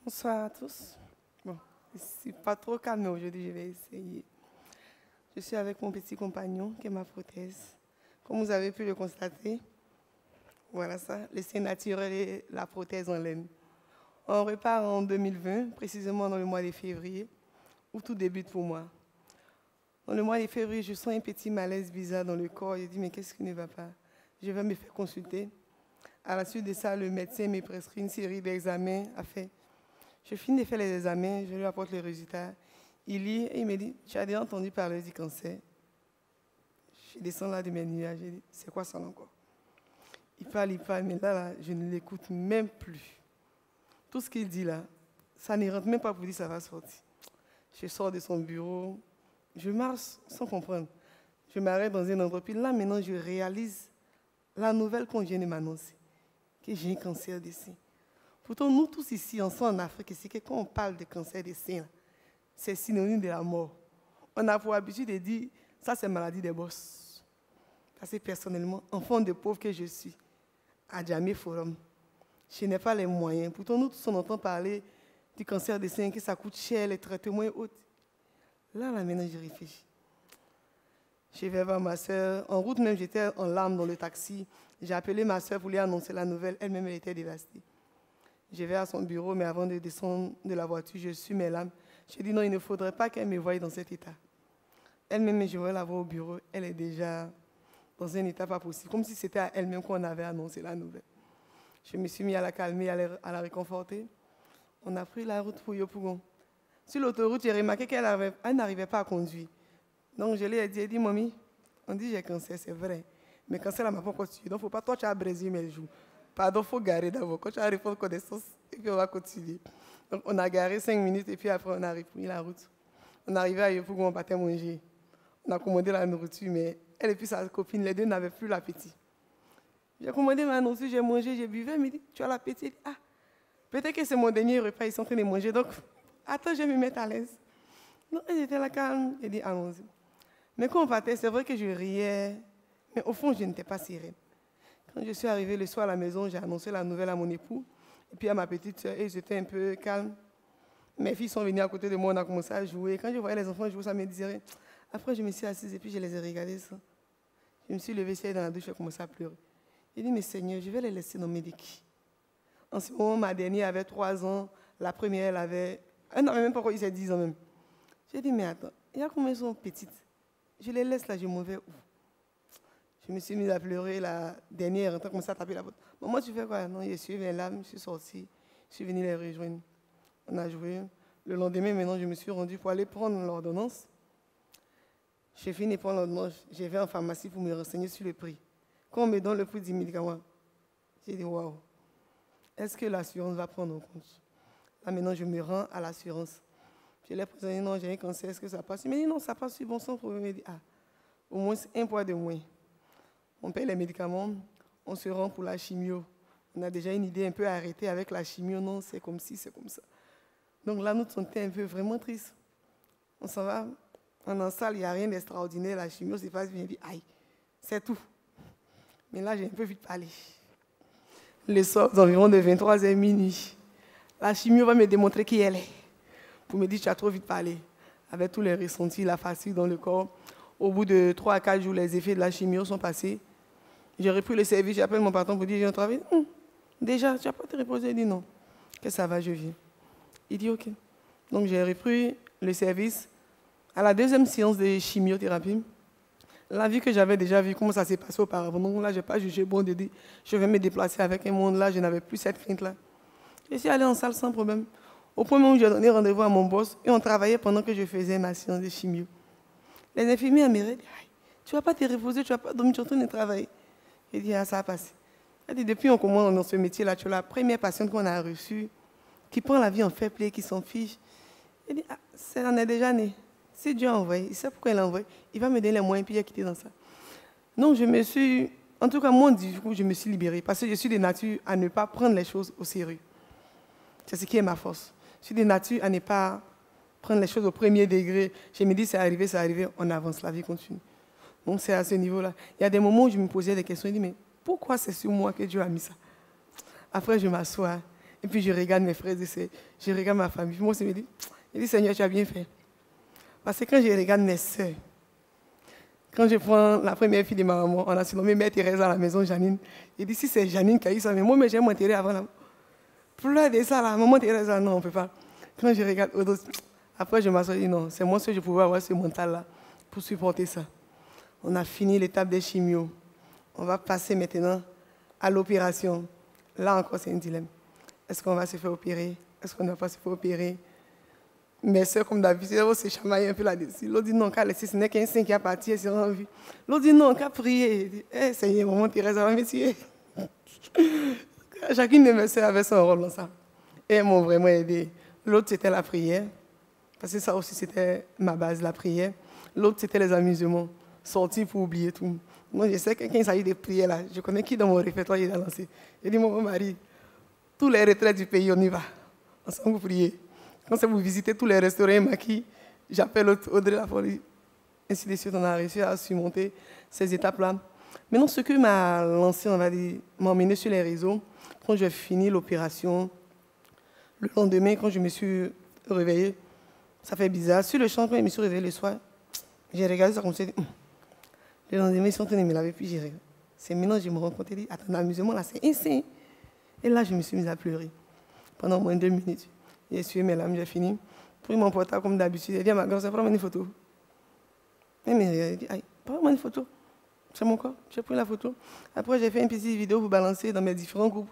Bonsoir à tous. Bon, c'est pas trop calme aujourd'hui, je vais essayer. Je suis avec mon petit compagnon qui est ma prothèse. Comme vous avez pu le constater, voilà ça, l'essai naturel et la prothèse en laine. On repart en 2020, précisément dans le mois de février, où tout débute pour moi. Dans le mois de février, je sens un petit malaise bizarre dans le corps. Je dis, mais qu'est-ce qui ne va pas? Je vais me faire consulter. À la suite de ça, le médecin m'a prescrit une série d'examens à faire. Je finis de faire les examens, je lui apporte les résultats. Il lit et il me dit, tu as déjà entendu parler du cancer? Je descends là de mes nuages, je dis, c'est quoi ça encore? Il parle, mais là, je ne l'écoute même plus. Tout ce qu'il dit là, ça ne rentre même pas pour dire ça va sortir. Je sors de son bureau, je marche sans comprendre. Je m'arrête dans un endroit, puis là maintenant je réalise la nouvelle qu'on vient de m'annoncer, que j'ai un cancer des seins. Pourtant, nous tous ici, ensemble en Afrique, c'est que quand on parle de cancer des seins, c'est synonyme de la mort. On a pour habitude de dire, ça c'est maladie des boss. Parce que personnellement, enfant de pauvre que je suis, à Djamé Forum, je n'ai pas les moyens. Pourtant, nous tous on entend parler du cancer des seins, que ça coûte cher, les traitements et autres. Là maintenant, je réfléchis. Je vais voir ma soeur. En route même, j'étais en larmes dans le taxi. J'ai appelé ma soeur pour lui annoncer la nouvelle. Elle-même, elle était dévastée. Je vais à son bureau, mais avant de descendre de la voiture, je suis mes larmes. Je dis non, il ne faudrait pas qu'elle me voie dans cet état. Elle-même, je vais la voir au bureau. Elle est déjà dans un état pas possible, comme si c'était à elle-même qu'on avait annoncé la nouvelle. Je me suis mis à la calmer, à la réconforter. On a pris la route pour Yopougon. Sur l'autoroute, j'ai remarqué qu'elle n'arrivait pas à conduire. Donc je lui ai dit, mamie, on dit j'ai cancer, c'est vrai. Mais cancer, elle m'a pas encore tué. Donc il ne faut pas, toi tu as brisé mes joues. Pardon, il faut garer d'abord. Quand tu as répondu connaissance, et puis on va continuer. Donc on a garé 5 minutes et puis après on a repris la route. On est arrivé à Yopougon, on partait manger. On a commandé la nourriture, mais elle et puis sa copine, les deux n'avaient plus l'appétit. J'ai commandé ma nourriture, j'ai mangé, j'ai bu. Elle me dit, tu as l'appétit? Ah, peut-être que c'est mon dernier repas, ils sont en train de manger. Donc, attends, je vais me mettre à l'aise. Donc, elle était là calme, elle dit, allons-y. Mais quand on partait, c'est vrai que je riais, mais au fond, je n'étais pas sereine. Quand je suis arrivée le soir à la maison, j'ai annoncé la nouvelle à mon époux, et puis à ma petite soeur, et j'étais un peu calme. Mes filles sont venues à côté de moi, on a commencé à jouer. Quand je voyais les enfants jouer, ça me disait. Après, je me suis assise et puis je les ai regardés. Ça. Je me suis levée, dans la douche, j'ai commencé à pleurer. J'ai dit, mais Seigneur, je vais les laisser nommer de qui? En ce moment, ma dernière avait 3 ans, la première, elle n'avait même pas encore eu ses 10 ans même. J'ai dit, mais attends, il y a combien elles sont petites? Je les laisse là, je m'en vais où? Je me suis mise à pleurer, la dernière, elle a commencé à taper la porte. Maman, tu fais quoi? Non, je suis venue là, je suis sortie, je suis venue les rejoindre. On a joué. Le lendemain, maintenant, je me suis rendue pour aller prendre l'ordonnance. J'ai fini de prendre l'ordonnance, je vais en pharmacie pour me renseigner sur le prix. Quand on me donne le prix du médicament, j'ai dit, waouh, est-ce que l'assurance va prendre en compte? Là, maintenant, je me rends à l'assurance. Je l'ai présenté, non, j'ai un cancer, est-ce que ça passe? Il m'a dit, non, ça passe, bon sang. Il m'a dit, ah, au moins un poids de moins. On paye les médicaments, on se rend pour la chimio. On a déjà une idée un peu arrêtée avec la chimio, non, c'est comme ci, c'est comme ça. Donc là, nous sommes un peu vraiment tristes. On s'en va, on est en salle, il n'y a rien d'extraordinaire, la chimio se passe bien, je dis, aïe, c'est tout. Mais là, j'ai un peu vite parlé. Le soir, environ de 23h minuit, la chimio va me démontrer qui elle est. Pour me dire, tu as trop vite parlé. Avec tous les ressentis, la fatigue dans le corps. Au bout de 3 à 4 jours, les effets de la chimio sont passés. J'ai repris le service, j'appelle mon patron pour dire, j'ai un travail. Déjà, tu n'as pas te reposer? Il dit non. Que ça va, je viens. Il dit ok. Donc j'ai repris le service. À la 2e séance de chimiothérapie, la vie que j'avais déjà vue, comment ça s'est passé auparavant. Donc là, je n'ai pas jugé bon de dire, je vais me déplacer avec un monde là, je n'avais plus cette crainte-là. Je suis allée en salle sans problème. Au point où j'ai donné rendez-vous à mon boss et on travaillait pendant que je faisais ma séance de chimio. Les infirmières me disent, tu ne vas pas te reposer, tu ne vas pas dormir, tu es en train de travailler. J'ai dit, ah, ça a passé. Elle dit, depuis qu'on commence dans ce métier-là, tu es la première patiente qu'on a reçue, qui prend la vie en fair play, qui s'en fiche. Elle dit, ah, ça en est déjà né. Si Dieu a envoyé, il sait pourquoi il a envoyé, il va me donner les moyens, puis il a quitté dans ça. Donc je me suis, en tout cas moi, du coup, je me suis libérée, parce que je suis de nature à ne pas prendre les choses au sérieux. C'est ce qui est ma force. Je suis de nature à ne pas prendre les choses au premier degré. Je me dis, c'est arrivé, on avance, la vie continue. Donc c'est à ce niveau-là. Il y a des moments où je me posais des questions, je me dis, mais pourquoi c'est sur moi que Dieu a mis ça? Après, je m'assois. Et puis, je regarde mes frères et sœurs. Je regarde ma famille. Puis moi aussi, je dis, Seigneur, tu as bien fait. Parce que quand je regarde mes sœurs, quand je prends la première fille de ma maman, on a surnommé Mère Thérèse à la maison, Janine. Je dis, si c'est Janine qui a eu ça, mais moi, j'ai m'enterré avant. Là. Pleure de ça, là. Maman Thérèse, là, non, on ne peut pas. Quand je regarde autres, après, je m'assois et dis, non, c'est moi seul que je pouvais avoir ce mental-là pour supporter ça. On a fini l'étape des chimios. On va passer maintenant à l'opération. Là encore, c'est un dilemme. Est-ce qu'on va se faire opérer? Est-ce qu'on ne va pas se faire opérer? Mes soeurs, comme d'habitude, elles vont se chamailler un peu là-dessus. L'autre dit non, qu'à laisser, ce n'est qu'un saint qui a parti, elle sera en vie. L'autre dit non, qu'à prier. Eh, Seigneur, maman Thérèse, elle va me tuer. Chacune de mes soeurs avait son rôle dans ça. Et elles m'ont vraiment aidé. L'autre, c'était la prière. Parce que ça aussi, c'était ma base, la prière. L'autre, c'était les amusements. Sortir pour oublier tout. Moi, je sais que quand il s'agit de prière, là, je connais qui dans mon réfectoire il a lancé. Il dit, mon mari, tous les retraites du pays, on y va. Ensemble, vous priez. Quand c'est vous visitez tous les restaurants maquis, j'appelle Audrey Lafolie. Ainsi de suite, on a réussi à surmonter ces étapes-là. Maintenant, ce que m'a lancé, on va dire, m'a emmené sur les réseaux, quand j'ai fini l'opération, le lendemain, quand je me suis réveillée, ça fait bizarre. Sur le champ, quand je me suis réveillée le soir, j'ai regardé ça comme ça. Le lendemain, ils sont en train de me laver, puis j'ai regardé. C'est maintenant que je me rends compte et dis, attends, l'amusement là, c'est insane. Et là, je me suis mise à pleurer pendant au moins 2 minutes. J'ai suivi mes larmes, j'ai fini. Pris mon portable comme d'habitude. J'ai dit à ma grand-sœur, prends-moi une photo. Elle m'a dit, aïe, prends-moi une photo. C'est mon corps. J'ai pris la photo. Après, j'ai fait une petite vidéo pour balancer dans mes différents groupes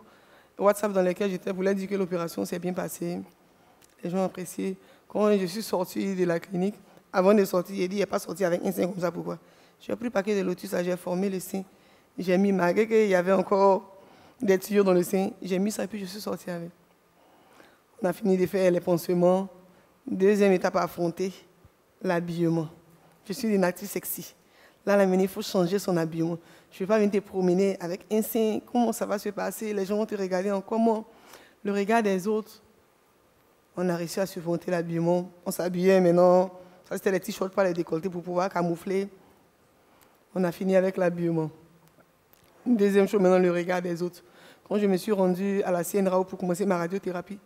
WhatsApp dans lesquels j'étais pour leur dire que l'opération s'est bien passée. Les gens ont apprécié. Quand je suis sortie de la clinique, avant de sortir, j'ai dit, il n'est pas sorti avec un sein comme ça, pourquoi? J'ai pris le paquet de lotus, j'ai formé le sein. J'ai mis, malgré qu'il y avait encore des tuyaux dans le sein, j'ai mis ça et puis je suis sortie avec. On a fini de faire les pansements. Deuxième étape à affronter, l'habillement. Je suis une actrice sexy. Là, il faut changer son habillement. Je ne vais pas venir te promener avec un sein. Comment ça va se passer? Les gens vont te regarder en comment? Le regard des autres. On a réussi à surmonter l'habillement. On s'habillait maintenant. Ça, c'était les t-shirts, pas les décolletés pour pouvoir camoufler. On a fini avec l'habillement. Deuxième chose, maintenant, le regard des autres. Quand je me suis rendue à la CNRAO pour commencer ma radiothérapie,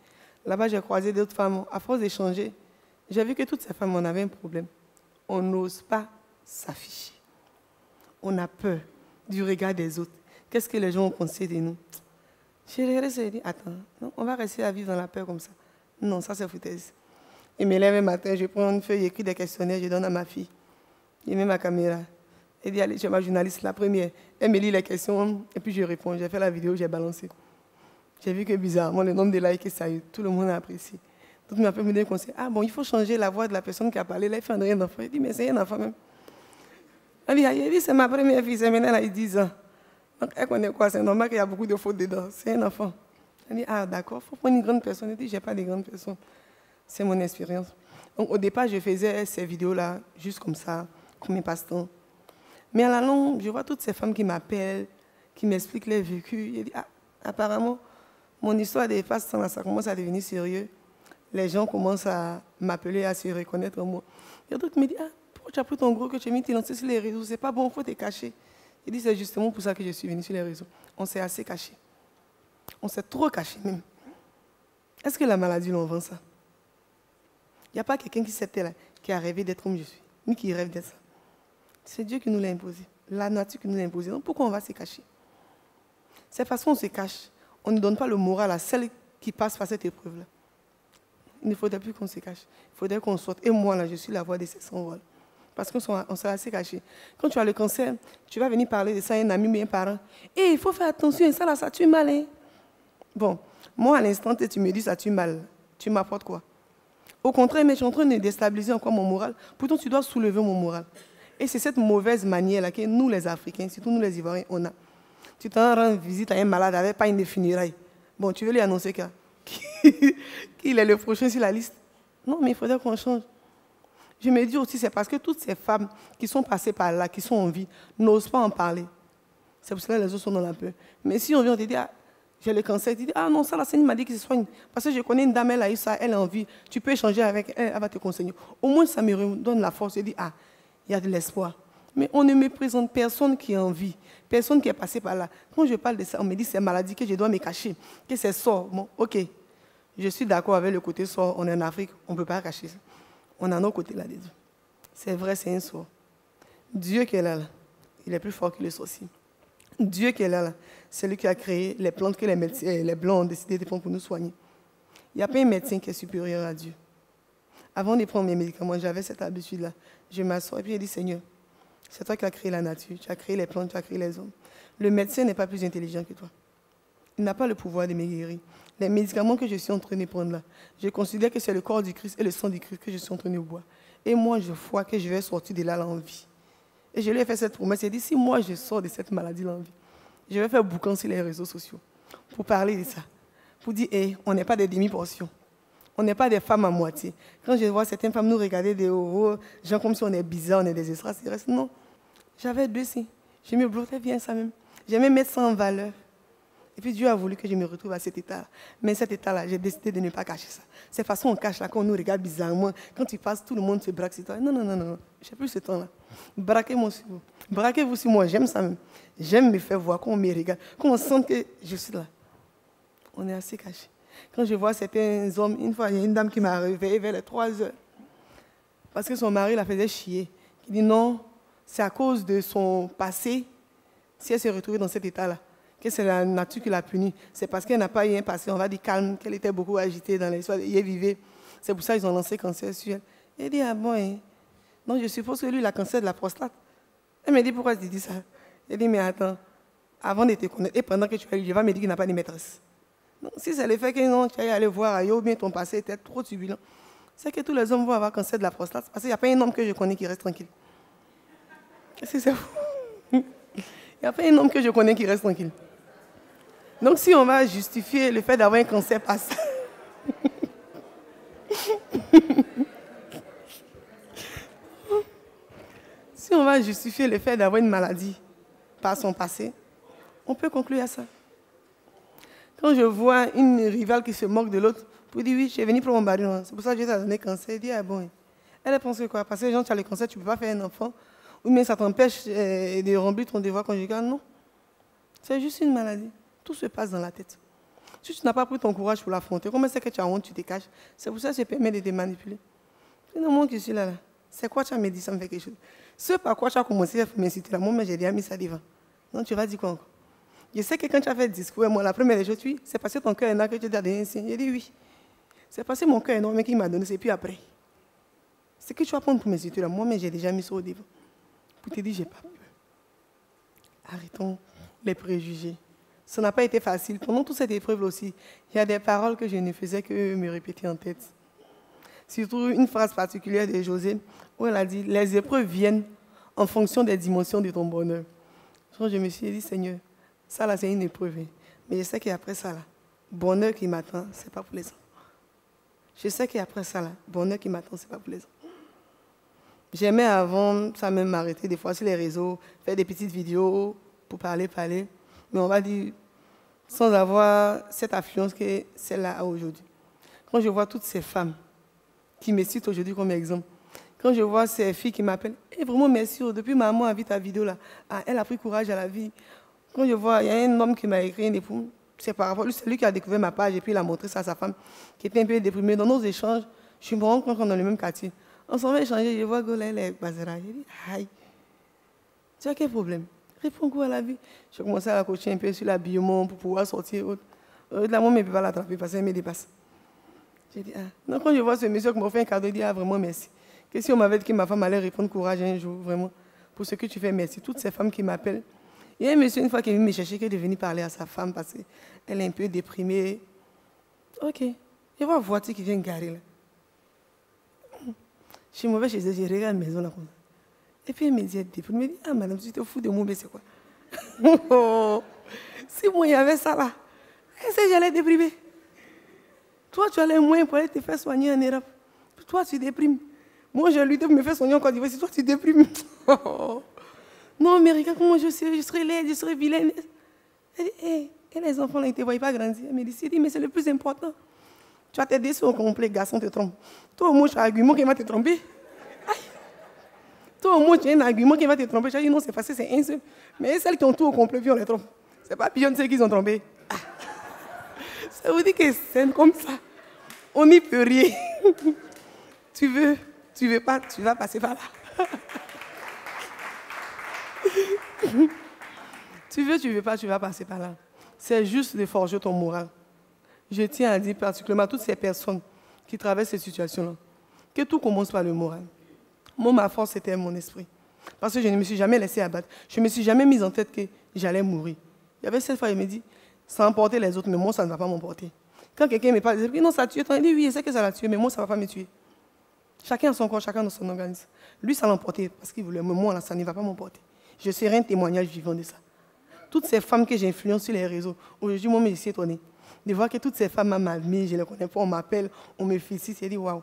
là-bas, j'ai croisé d'autres femmes. À force d'échanger, j'ai vu que toutes ces femmes, on avait un problème. On n'ose pas s'afficher. On a peur du regard des autres. Qu'est-ce que les gens vont penser de nous? J'ai resté et dit, attends, non, on va rester à vivre dans la peur comme ça. Non, ça c'est foutaise. Je me lève un matin, je prends une feuille, j'écris des questionnaires, je donne à ma fille. Je mets ma caméra. Elle dit, allez, j'ai ma journaliste, la première. Elle me lit les questions et puis je réponds. J'ai fait la vidéo, j'ai balancé. J'ai vu que bizarrement, le nombre de likes, ça a eu. Tout le monde a apprécié. Donc, il m'a fait me donner un conseil. Ah bon, il faut changer la voix de la personne qui a parlé. Là, il fait un enfant. Il dit, mais c'est un enfant même. Elle dit, c'est ma première fille, c'est maintenant, elle a 10 ans. Donc, elle connaît quoi? C'est normal qu'il y a beaucoup de fautes dedans. C'est un enfant. Elle dit, ah d'accord, il faut prendre une grande personne. Elle dit, je n'ai pas de grande personne. C'est mon expérience. Donc, au départ, je faisais ces vidéos-là, juste comme ça, comme un passe-temps. Mais à la longue, je vois toutes ces femmes qui m'appellent, qui m'expliquent leur vécu. Je dis, ah, apparemment, mon histoire des passe-temps, ça commence à devenir sérieux. Les gens commencent à m'appeler, à se reconnaître en moi. Il y a d'autres qui me disent, ah, pourquoi tu as pris ton gros que tu as mis, tu lancé sur les réseaux? C'est pas bon, il faut te cacher. Je dis, c'est justement pour ça que je suis venue sur les réseaux. On s'est assez caché. On s'est trop caché même. Est-ce que la maladie nous vend ça? Il n'y a pas quelqu'un qui a rêvé d'être comme je suis, ni qui rêve d'être ça. C'est Dieu qui nous l'a imposé, la nature qui nous l'a imposé. Donc pourquoi on va se cacher? C'est parce qu'on se cache. On ne donne pas le moral à celle qui passe par cette épreuve-là. Il ne faudrait plus qu'on se cache. Il faudrait qu'on sorte. Et moi, là, je suis la voix de ces sans-voix. Parce qu'on s'est assez caché. Quand tu as le cancer, tu vas venir parler de ça à un ami ou un parent. Et il faut faire attention, ça là, ça tue mal. Hein? Bon, moi, à l'instant, tu me dis ça tue mal. Tu m'apportes quoi? Au contraire, mais je suis en train de déstabiliser encore mon moral. Pourtant, tu dois soulever mon moral. Et c'est cette mauvaise manière-là que nous, les Africains, surtout nous, les Ivoiriens, on a. Tu t'en rends visite à un malade avec pas une funérailles. Bon, tu veux lui annoncer qu'il est le prochain sur la liste? Non, mais il faudrait qu'on change. Je me dis aussi, c'est parce que toutes ces femmes qui sont passées par là, qui sont en vie, n'osent pas en parler. C'est pour cela que les autres sont dans la peur. Mais si on vient, on te dit, ah, j'ai le cancer, tu dis, ah non, ça, la Seigneur m'a dit qu'il se soigne. Parce que je connais une dame, elle a eu ça, elle a envie. Tu peux échanger avec elle, elle va te conseiller. Au moins, ça me donne la force. Je dis, ah, il y a de l'espoir. Mais on ne me présente personne qui est en vie, personne qui est passé par là. Quand je parle de ça, on me dit que c'est maladie, que je dois me cacher, que c'est sort. Bon, ok, je suis d'accord avec le côté sort. On est en Afrique, on ne peut pas cacher ça. On a nos côtés là dedans. C'est vrai, c'est un sort. Dieu qui est là, il est plus fort que le sorcier. Dieu qui est là, c'est lui qui a créé les plantes que les Blancs ont décidé de prendre pour nous soigner. Il n'y a pas un médecin qui est supérieur à Dieu. Avant de prendre mes médicaments, j'avais cette habitude-là. Je m'assois et puis je dis, Seigneur, c'est toi qui as créé la nature, tu as créé les plantes, tu as créé les hommes. Le médecin n'est pas plus intelligent que toi. Il n'a pas le pouvoir de me guérir. Les médicaments que je suis en train de prendre là, je considère que c'est le corps du Christ et le sang du Christ que je suis en train de boire. Et moi, je vois que je vais sortir de là en vie. Et je lui ai fait cette promesse. Il a dit, si moi je sors de cette maladie en vie, je vais faire boucan sur les réseaux sociaux pour parler de ça. Pour dire, hey, on n'est pas des demi-portions. On n'est pas des femmes à moitié. Quand je vois certaines femmes nous regarder de haut, gens comme si on est bizarre, on est des extraterrestres. Non. J'avais deux signes. Je me bloquais bien ça même. J'aimais mettre ça en valeur. Et puis Dieu a voulu que je me retrouve à cet état-là. Mais cet état-là, j'ai décidé de ne pas cacher ça. Cette façon on cache là, quand on nous regarde bizarrement, quand tu passes, tout le monde se braque sur toi. Non, non, non, non. Je n'ai plus ce temps-là. Braquez-moi sur vous. Braquez-vous sur moi. J'aime ça même. J'aime me faire voir, quand on me regarde, quand on sent que je suis là. On est assez caché. Quand je vois certains hommes, une fois, il y a une dame qui m'a réveillée vers les 3 heures. Parce que son mari la faisait chier. Il dit non, c'est à cause de son passé, si elle s'est retrouvée dans cet état-là, que c'est la nature qui l'a punie. C'est parce qu'elle n'a pas eu un passé, on va dire calme, qu'elle était beaucoup agitée dans l'histoire, elle vivait. C'est pour ça qu'ils ont lancé cancer sur elle. Elle dit, ah bon, hein? Non, je suppose que lui, il a cancer de la prostate. Elle me dit, pourquoi tu dis ça? Elle dit, mais attends, avant de te connaître, et pendant que tu as eu, je vais me dire qu'il n'a pas de maîtresse. Donc, si c'est le fait que non, tu ailles aller voir ailleurs, ou bien ton passé était trop turbulent, c'est que tous les hommes vont avoir cancer de la prostate, parce qu'il n'y a pas un homme que je connais qui reste tranquille. Est-ce que c'est fou? Il n'y a pas un homme que je connais qui reste tranquille. Donc, si on va justifier le fait d'avoir un cancer par ça, si on va justifier le fait d'avoir une maladie par son passé, on peut conclure à ça. Quand je vois une rivale qui se moque de l'autre, pour dire oui, je suis venue pour mon mari, c'est pour ça que Dieu t'a donné cancer. Elle dit, ah bon. Elle pense que quoi? Parce que les gens, tu as le cancer, tu ne peux pas faire un enfant, ou bien ça t'empêche de remplir ton devoir conjugal. Non. C'est juste une maladie. Tout se passe dans la tête. Si tu n'as pas pris ton courage pour l'affronter, comment c'est que tu as honte, tu te caches? C'est pour ça que je permets de te manipuler. Finalement, je suis là. C'est quoi tu as me dit, ça me fait quelque chose. Ce par quoi tu as commencé à m'inciter là, moi, j'ai déjà mis ça devant. Non, tu vas dire quoi encore? Je sais que quand tu as fait le discours, moi, la première des choses, c'est parce que ton cœur est là que tu t'as donné un signe. J'ai dit oui. C'est parce que mon cœur est énorme qui m'a donné, c'est puis après. C'est que tu vas prendre pour m'insulter là, moi, mais j'ai déjà mis ça au devant. Pour te dire, j'ai pas peur. Arrêtons les préjugés. Ça n'a pas été facile. Pendant toute cette épreuve aussi, il y a des paroles que je ne faisais que me répéter en tête. Surtout une phrase particulière de José, où elle a dit, les épreuves viennent en fonction des dimensions de ton bonheur. Donc je me suis dit, Seigneur, ça là c'est une épreuve. Mais je sais qu'après ça là, bonheur qui m'attend, ce n'est pas pour les enfants. Je sais qu'après ça là, bonheur qui m'attend, ce n'est pas pour les enfants. J'aimais avant, ça même m'arrêter des fois sur les réseaux, faire des petites vidéos pour parler. Mais on va dire, sans avoir cette affluence que celle-là a aujourd'hui. Quand je vois toutes ces femmes qui me citent aujourd'hui comme exemple, quand je vois ces filles qui m'appellent, et vraiment merci, depuis maman a vu ta vidéo là, elle a pris courage à la vie. Quand je vois, il y a un homme qui m'a écrit un époux, c'est par rapport, c'est lui qui a découvert ma page et puis il a montré ça à sa femme, qui était un peu déprimée. Dans nos échanges, je me rends compte qu'on est dans le même quartier. On s'en va échanger, je vois Golel et Bazara. Je dis, aïe, tu as quel problème? Réponds-moi à la vie. Je commençais à la coacher un peu sur l'habillement pour pouvoir sortir. Là, moi, je ne peux pas l'attraper parce qu'elle me dépasse. J'ai dit, ah. Donc, quand je vois ce monsieur qui m'a fait un cadeau, je dis, ah, vraiment, merci. Que si on m'avait dit que ma femme allait répondre courage un jour, vraiment, pour ce que tu fais, merci. Toutes ces femmes qui m'appellent. Il y a un monsieur, une fois, qui est venu me chercher, qui est venu parler à sa femme parce qu'elle est un peu déprimée. Ok. Je vois une voiture qui vient garer là. Je suis mauvais chez eux, je regarde la maison là comme ça. Et puis elle me dit, elle me dit, ah madame, tu te fous de moi, mais c'est quoi? Si moi il y avait ça là, est-ce que j'allais déprimer? Toi, tu as les moyens pour aller te faire soigner en Europe. Toi, tu déprimes. Moi, j'ai lutté pour me faire soigner en Côte d'Ivoire. Si toi, tu déprimes. Non, mais regarde comment je serai laide, je serai vilaine. Elle dit, hey, et les enfants là, ils ne te voient pas grandir. Elle me dit, mais c'est le plus important. Tu vas t'aider sur un complet, garçon te trompe. Toi, au moins, tu as un argument qui va te tromper. Aïe. Toi, au moins, tu as un argument qui va te tromper. Tu as dit non, c'est facile, c'est un seul. Mais celles qui ont tout au complet, puis on les trompe. Ce n'est pas Beyoncé qu'ils ont trompé. Ah. Ça vous dit que c'est comme ça. On n'y peut rien. Tu veux pas, tu vas passer par là. Tu veux pas, tu vas passer par là. C'est juste de forger ton moral. Je tiens à dire particulièrement à toutes ces personnes qui traversent ces situations-là, que tout commence par le moral. Moi, ma force, c'était mon esprit. Parce que je ne me suis jamais laissé abattre. Je ne me suis jamais mise en tête que j'allais mourir. Il y avait cette fois, il me dit, ça a emporté les autres, mais moi, ça ne va pas m'emporter. Quand quelqu'un me parle, il dit, non, ça a tué. Il dit, oui, je sais que ça l'a tué, mais moi, ça ne va pas me tuer. Chacun a son corps, chacun dans son organisme. Lui, ça l'a emporté parce qu'il voulait, mais moi, là, ça ne va pas m'emporter. Je serai un témoignage vivant de ça. Toutes ces femmes que j'influence sur les réseaux, aujourd'hui, moi, je suis étonnée de voir que toutes ces femmes m'admirent, je ne les connais pas, on m'appelle, on me félicite, je dis waouh.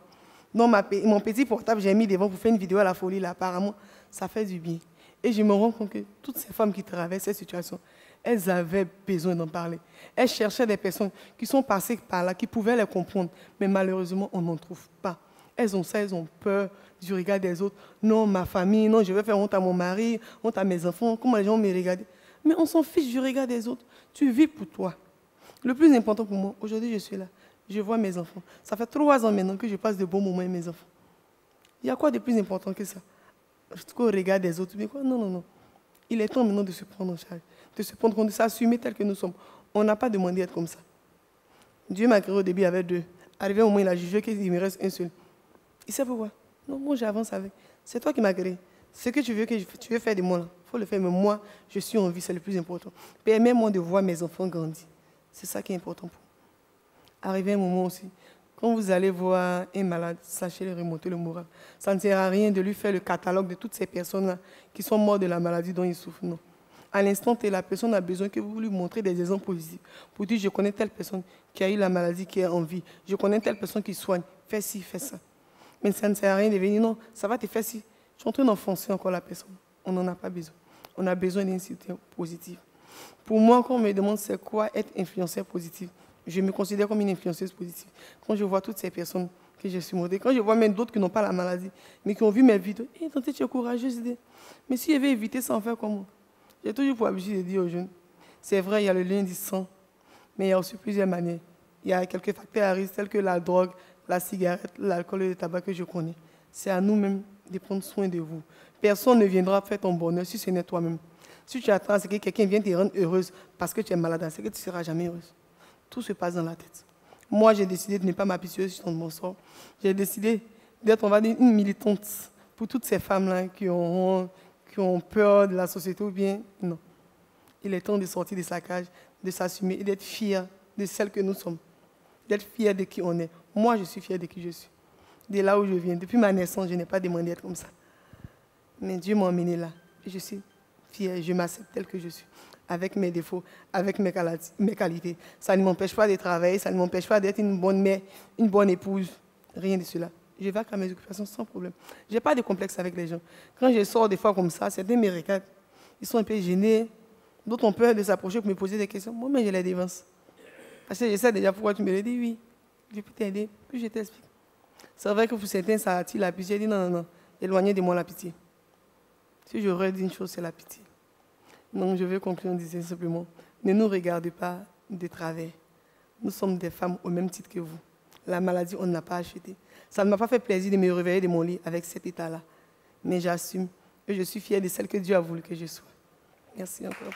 Dans mon petit portable, j'ai mis devant pour faire une vidéo à la folie, là, apparemment, ça fait du bien. Et je me rends compte que toutes ces femmes qui traversent cette situation, elles avaient besoin d'en parler. Elles cherchaient des personnes qui sont passées par là, qui pouvaient les comprendre, mais malheureusement, on n'en trouve pas. Elles ont ça, elles ont peur du regard des autres. Non, ma famille, non, je vais faire honte à mon mari, honte à mes enfants, comment les gens me regardent. Mais on s'en fiche du regard des autres. Tu vis pour toi. Le plus important pour moi, aujourd'hui, je suis là. Je vois mes enfants. Ça fait 3 ans maintenant que je passe de bons moments avec mes enfants. Il y a quoi de plus important que ça? Au regard des autres. Mais quoi? Non, non, non. Il est temps maintenant de se prendre en charge, de se prendre compte, de s'assumer tel que nous sommes. On n'a pas demandé d'être comme ça. Dieu m'a créé au début avec 2. Arrivé au moment, il a jugé qu'il me reste un seul. Il sait pourquoi? Non, moi j'avance avec. C'est toi qui m'as créé. Ce que tu veux faire de moi, il faut le faire. Mais moi, je suis en vie, c'est le plus important. Permets-moi de voir mes enfants grandir. C'est ça qui est important pour moi. Arrivé un moment aussi, quand vous allez voir un malade, sachez lui remonter le moral. Ça ne sert à rien de lui faire le catalogue de toutes ces personnes-là qui sont mortes de la maladie dont ils souffrent. Non. À l'instant T, la personne a besoin que vous lui montrez des exemples positifs. Pour dire, je connais telle personne qui a eu la maladie, qui est en vie. Je connais telle personne qui soigne. Fais ci, fais ça. Mais ça ne sert à rien de venir, non, ça va te faire ci. Je suis en train d'enfoncer encore la personne. On n'en a pas besoin. On a besoin d'un soutien positif. Pour moi, quand on me demande c'est quoi être influenceur positif, je me considère comme une influenceuse positive. Quand je vois toutes ces personnes que je suis montée, quand je vois même d'autres qui n'ont pas la maladie, mais qui ont vu mes vidéos, hey, tante, tu es courageuse. Mais si je vais éviter ça, en faire comment? J'ai toujours pour habitude de dire aux jeunes, c'est vrai, il y a le lien du sang, mais il y a aussi plusieurs manières. Il y a quelques facteurs à risque tels que la drogue, la cigarette, l'alcool et le tabac que je connais. C'est à nous-mêmes de prendre soin de vous. Personne ne viendra faire ton bonheur si ce n'est toi-même. Si tu attends à ce que quelqu'un vienne te rendre heureuse parce que tu es malade, c'est que tu ne seras jamais heureuse. Tout se passe dans la tête. Moi, j'ai décidé de ne pas m'apitoyer sur mon sort. J'ai décidé d'être, on va dire, une militante pour toutes ces femmes-là qui ont peur de la société ou bien non. Il est temps de sortir de sa cage, de s'assumer et d'être fier de celle que nous sommes. D'être fier de qui on est. Moi, je suis fier de qui je suis. De là où je viens. Depuis ma naissance, je n'ai pas demandé d'être comme ça. Mais Dieu m'a emmené là. Et je suis fier, je m'accepte tel que je suis. Avec mes défauts, avec mes qualités. Ça ne m'empêche pas de travailler, ça ne m'empêche pas d'être une bonne mère, une bonne épouse. Rien de cela. Je vais à mes occupations sans problème. Je n'ai pas de complexe avec les gens. Quand je sors des fois comme ça, certains me regardent. Ils sont un peu gênés. D'autres ont peur de s'approcher pour me poser des questions. Moi-même, je les dévance. Parce que je sais déjà pourquoi tu me le dis. Oui, je peux t'aider. Puis je t'explique. C'est vrai que pour certains, ça attire la pitié. J'ai dit non, non, non. Éloignez de moi la pitié. Si j'aurais dit une chose, c'est la pitié. Donc, je vais conclure en disant simplement, ne nous regardez pas de travers. Nous sommes des femmes au même titre que vous. La maladie, on ne l'a pas achetée. Ça ne m'a pas fait plaisir de me réveiller de mon lit avec cet état-là. Mais j'assume et je suis fière de celle que Dieu a voulu que je sois. Merci encore.